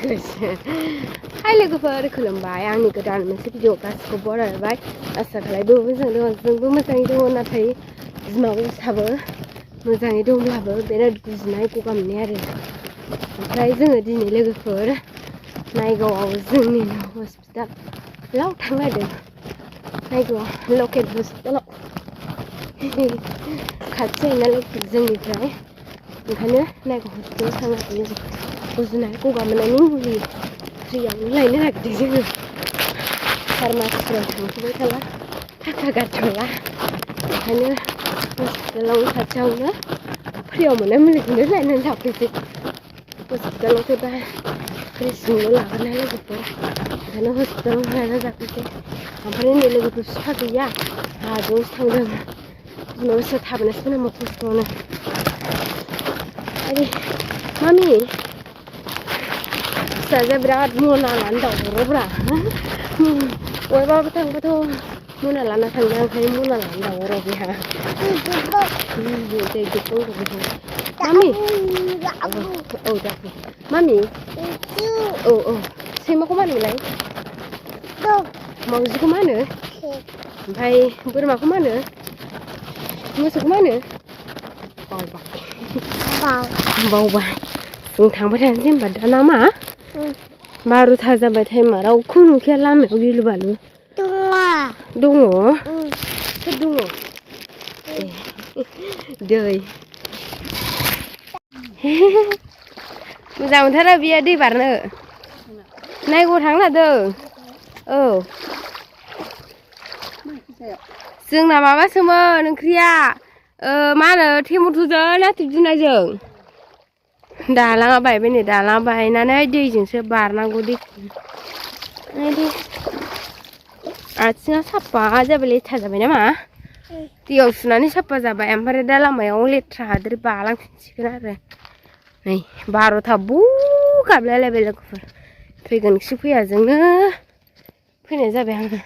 Hai लोगोफोर खुलुमबाय आंनि गोदान मोनसे भिडिअ गासिखौ बरायबाय आसा खालामो मोजां दङ जोंबो मोजाङै दङ नाथाय बिमाबो फिसाबो मोजाङै दंब्लाबो बिराद गुजुनाय गगा मोननाय आरो ओमफ्राय जोङो दिनै लोगोफोर नायगावआव जोंनि हस्पिटालाव थांनायदों नायगाव लकेल हस्पिटालाव खाथि नालाय जोंनिफ्राय ओंखायनो नायगाव हस्पिटालाव थांनायदों गुजुनाय गगा मोननायनि मुलि फ्रियावनो लायनो नागिरदों जोङो फार्मासिफोराव थांथ'बाय थाला थाखा गारथ'ला ओंखायनो हस्पिटालाव खाथियावनो फ्रियाव मोननाय मुलिखौनो लायनानै लाफैसै हस्पिटालावथ' दा फ्रिसिमल' लागोन लोगोफोर ओंखायनो हस्पिटालाव लायना जाफैसै ओमफ्राय उन्दै लोगोफोर बिफा गैया हाजोआवसो थांदों बिमा बिफा थाबोनासो फैनांगौ खस्थ'नो आरे मामि फिसाजोआ बिराद मना लानानै दावरावब्रा बयबाबो थांबाथ' मना लाना थांदों ओंखायनो मना लानानै दावराव बेहा दै दिबदों बेहा मामि औ जाफै मामि औ सैमाखौ मा होनोमोनलाय मावजिखौ मा होनो ओमफ्राय बोरमाखौ मा होनो मोसौखौ मा होनो बावबाय जों थांबाय थानोसै होनबा दाना मा 12 जाबाय टाइमा रावखौ नुखाया लामायाव गिलु बालु दङ सोर दङ दै मोजां मोनथारा बियो दै बारनो नायगौ थांनो नागिरदों औ जोंना माबासोमोन ओंख्रिया मा होनो टेमेट'जों नाथुर जुनायजों दालाङा बायबाय नै दालाङा बायनानै दैजोंसो बारनांगौ दैखौ आथिङा साफा जाबाय लेथ्रा जाबाय नामा दैयाव सुनानै साफा जाबाय ओमफ्राय दा लामायाव लेथ्रा हाद्रि बालांफिनसिगोन आरो नै 12था बु गाबलायलायबाय लोगोफोर फैगोनखि फैया जोंनो फैनाय जाबाय आङो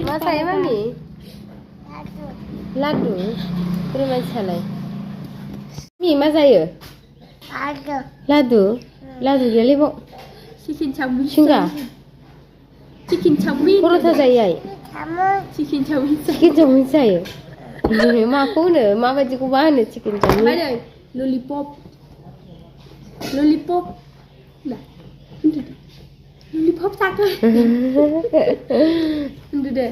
मा जायो मामि लादु बोरै मानसियालाय मि मा जायो लादु लादु गैयालै बाव चिकेन चाउमिन सिंगा चिकेन चाउमिन पर'था जायो आइ चिकेन चाउमिन जायो माखौ होनो माबायदिखौ मा होनो chicken chow mein lollipop lollipop lollipop जाखो उन्दुदो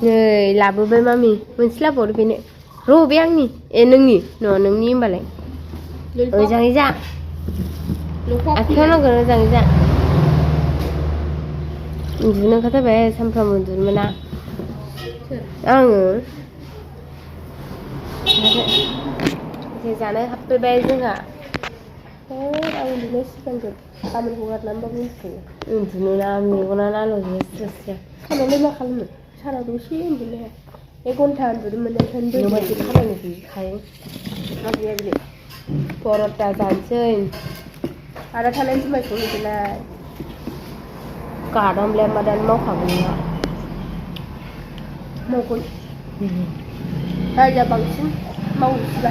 नै लाबोबाय मामि मोनसे लाबोबावदो बेनो र' बे आंनि नोंनि नोंनि होमबालाय मोजाङै जा आखायाव नांगोन मोजाङै जा उन्दुनो ओंखारथारबाय सानफ्रामबो उन्दुनो मोना आङो जानो हाबफैबाय जोंहा आं उन्दुनो सिगांगोन खामानिखौ गारनानैबाबो उन्दुखायो उन्दुनो मेगनानो आलौजोबो स्रा स्रा सानावलाय मा खालामनो सानाव दसे उन्दुनो हाया 1 घन्टा उन्दुनो मोननायखायनो बेबायदि खामानि गैखायो मा गैया बिलाय पर'था जानोसै आदा थानाय जुमाय संहैदोलाय गादामलाया मा दानो मावखागोन ना मावगोन रायजा बांसिन मावसिबा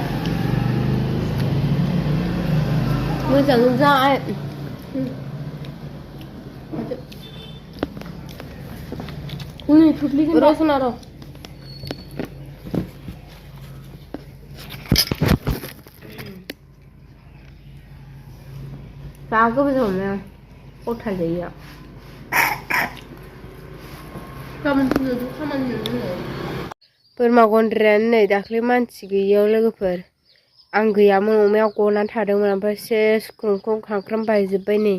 मोजां जा उनै खोख्लैगोन र' सना र' जा गोबाव मोनो हटेल जायो गाबोन फुङावबो खामानि दङ बोरमा गन्द्रायानो नै दाख्लै मानसि गैयियाव लोगोफोर आं गैयामोन अमाया गनानै थादोंमोन ओमफ्राय सेस ख्रंख्रं खांख्राम बायजोब्बाय नै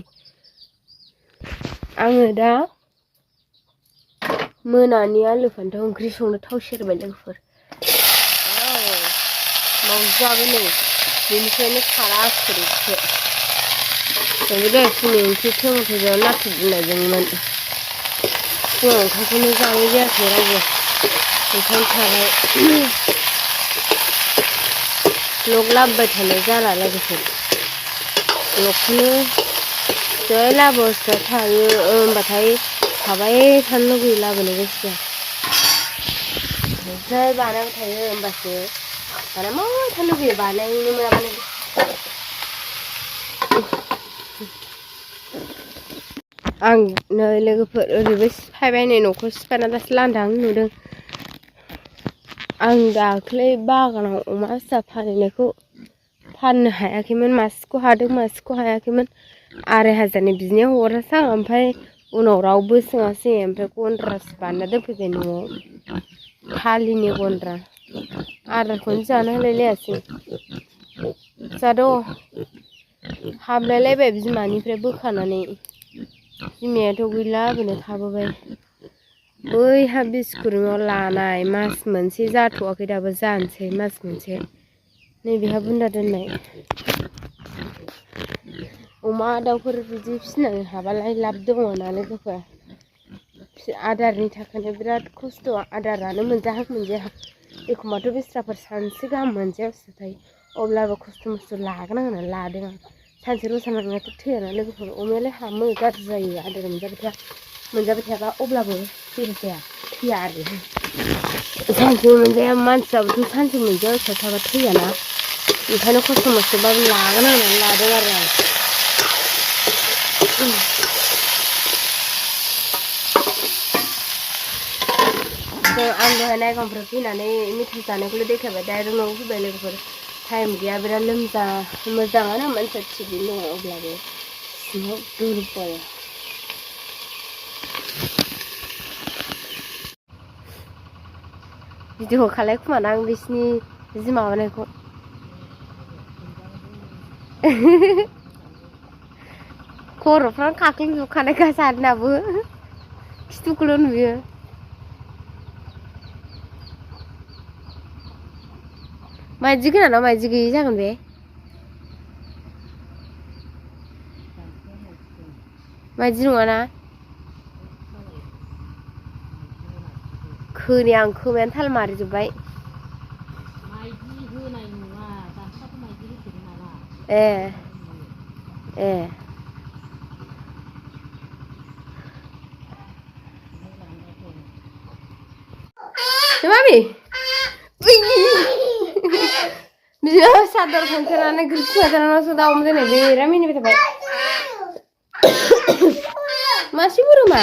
आङो दा मोनानि आलु फान्थाव ओंख्रि संनो थाव सेरबाय लोगोफोर मावजाबो नै बेनिफ्रायनो खारा आखुरिसो जोंबो दहाय फुंनि ओंख्रि टेमेट'जों नाथुर जुनायजोंमोन फुङाव ओंखामखौनो जानाय जायाखै रावबो ओंखायनो थाबाय ब्लग लाबोबाय थानाय जाला लोगोफोर ब्लगखौनो जै लाबोबाय थायो होनबाथाय थाबाय थानो लुगैयो लाबोनो गोसो जाया जै बानायबाय थायो होमबासो बानायबाय थानो लुगैयो बानायनो मोनाबानो आं नै लोगोफोर ओरैबो सिफायबाय नै न'खौ सिफायना दासो लांदां नुदों आं दाख्लै बागानाव अमा फिसा फानहैनायखौ फाननो हायाखैमोन मासेखौ हादों मासेखौ हायाखैमोन 2500नि बिनायाव हरासै आं ओमफ्राय उनाव रावबो सोङासै ओमफ्राय गन्द्रासो बानायना दोनफैबाय न'आव थालिनि गन्द्रा आदारखौनो जानो होलायलायासै जाद' हाबलायलायबाय बिमानिफ्राय बोखानानै बिमायाथ' गैला ओरैनो थाबोबाय बैहा बिस्कुटआव लानाय मास मोनसे जाथ'वाखै दाबो जानोसै मास मोनसे नैबेहा बुन्दा दोननाय अमा दाउफोर बिदि फिसिनो हाबालाय लाब दङ ना लोगोफोर आदारनि थाखायनो बिराद खस्थ' आदारानो मोनजाहां मोनजायाहां एखमबाथ' बिस्राफोर सानसे गाहाम मोनजायावसो थायो अब्लाबो खस्थ' मस्थ' लागोन होननानै लादों आं सानसे रसा नांनायाथ' थैयाना लोगोफोर अमायालाय हामो गाज्रि जायो आदार मोनजाबाय थायाबा अब्लाबो जेबो जाया थैया आरो सानसे मोनजाया मानसियाबोथ' सानसे मोनजायावसो थाबा थैयाना ओंखायनो खस्थ' मस्थ'बाबो लागोन होननानै लादों आरो आं आं दहाय नायगांफ्राव फैनानै मेथाइ जानायखौल' देखायबाय डाइरेक्ट न'आव फैबाय लोगोफोर टाइम गैया बिराद मोजाङानो मानसिया थिगैनो दङ अब्लाबो सिङाव दुरबल भिडिअ खालायखुमाना आं बिसिनि जि माबानायखौ खर'फ्रानो खाख्लुबजोबखानायखा सानैनाबो खिथुखौल' नुयो माइदि गोनांना माइदि गैयि जागोन बे माइदि नङाना खोमायानो थाल मारिजोब्बाय ए मामि बिदिनो सादर खनसेनानै ग्रिस नाजानानैसो दाउ दोननाय बिराद मिनिबाय थाबाय मासे बोरमा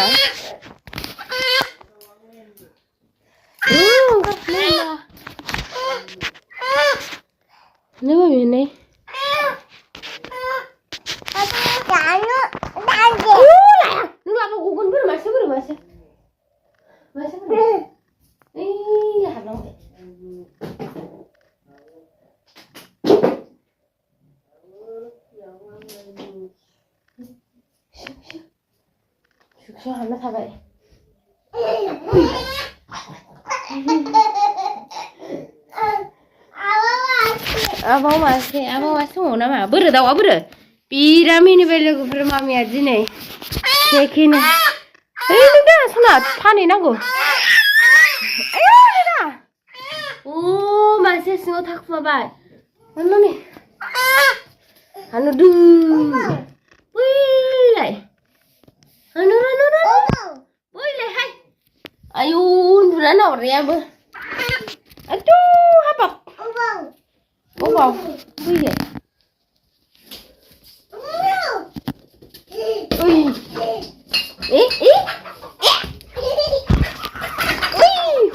Nếu mà miền đây nó làm một con bự mà sao ấy là hạt lòng sao hạt nó thay vậy Abang masih mau nama berda wa berda piramid belogoफोर Mamiya दिनै केकेनो ओइ नोंदा सना फानै नांगौ आयौ नोंदा अ मासे सिङाव थाखुमाबाय मामि हानु दु बैलाय हानु बैलाय हाय आयौ उन्दुना नावरायाबो aduh habab wow iya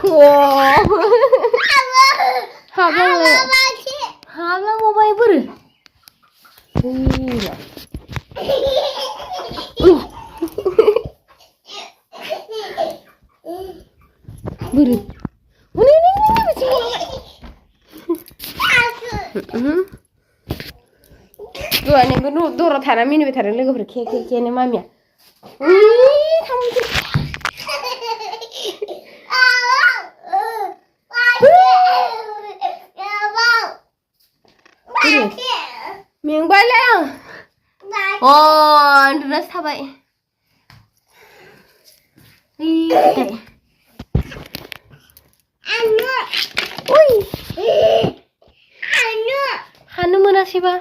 wow habang mau bayi ber iya ber Dua nih bener dua tanam ini betul logoफोर ke nih mami ya Mingguan lang oh terus sabai Hanu mana sih ba?